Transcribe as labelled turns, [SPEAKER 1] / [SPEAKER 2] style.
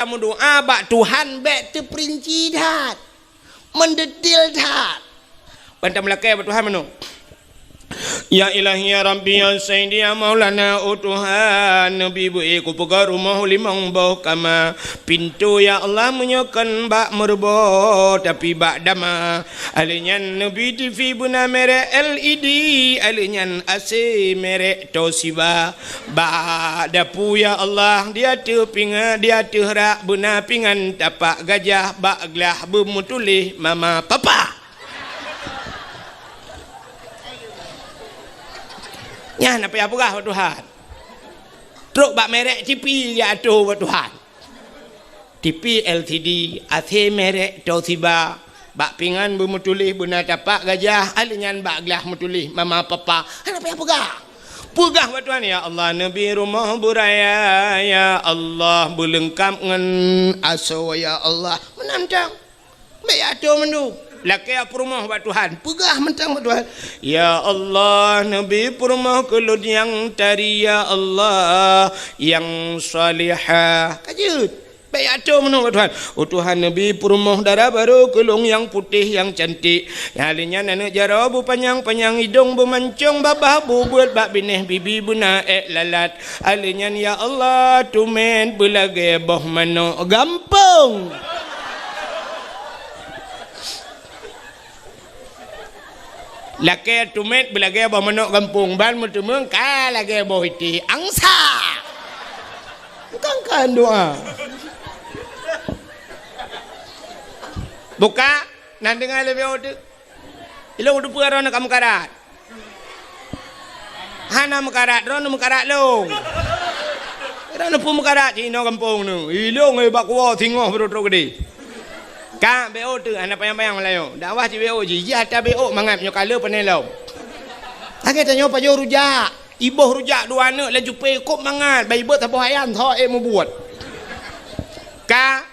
[SPEAKER 1] kamu doa bak Tuhan bak terperinci dah, mendetil dah. Bantam lakai bak Tuhan mano. Ya ilahi ya rabbi ya sayyidi ya maulana oh Tuhan nabi ku pegar rumah limang bau kama pintu ya Allah menyokan bak merbo tapi bak dama alinyan nabi TV buna merek LED alinyan AC merek Toshiba bak dapu ya Allah dia tu pinga dia tu rak buna pingan tapak gajah bak gelah bermutulih mama papa. Ya, nak payah pegah Tuhan. Truk bak merek TV ya tu Tuhan. TV LCD, AC merek Toshiba, bak pingan bermutulih buna tapak gajah, alinyan bak gelah mutulih mama papa. Nak payah pegah. Pegah Tuhan ya Allah nabi rumah buraya ya Allah berlengkap dengan aso ya Allah menantang. Baik tu mendu. Laki perumah buat Tuhan pegah mentang buat Tuhan ya Allah nabi perumah kelud yang tari ya Allah yang salihah kajut baik atu menu buat Tuhan oh Tuhan nabi perumah darah baru kelung yang putih yang cantik yang alinya nenek jara bu panjang hidung bu mancung babah bu buat bak bineh bibi buna lalat alinya ya Allah tumen belage boh mano gampang. Laki tumet belagi abah menok kampung ban mutumeng ka lagi abah iti angsa bukan kan doa buka nanti ngai lebih odu ilo udah puara nak kamu karat hana mekarat rono mekarat long rono pu mekarat cino kampung nu ilo ngai bakwa tingoh bro gede Kak BO tu anak payang-payang Melayu. Dakwah ci BO ji. Ya ta BO mangap nyo kala penelo. Ake tanyo pajo rujak. Iboh rujak dua anak la jupe kop mangat. Bai bet apa ayam tho mu buat. Kak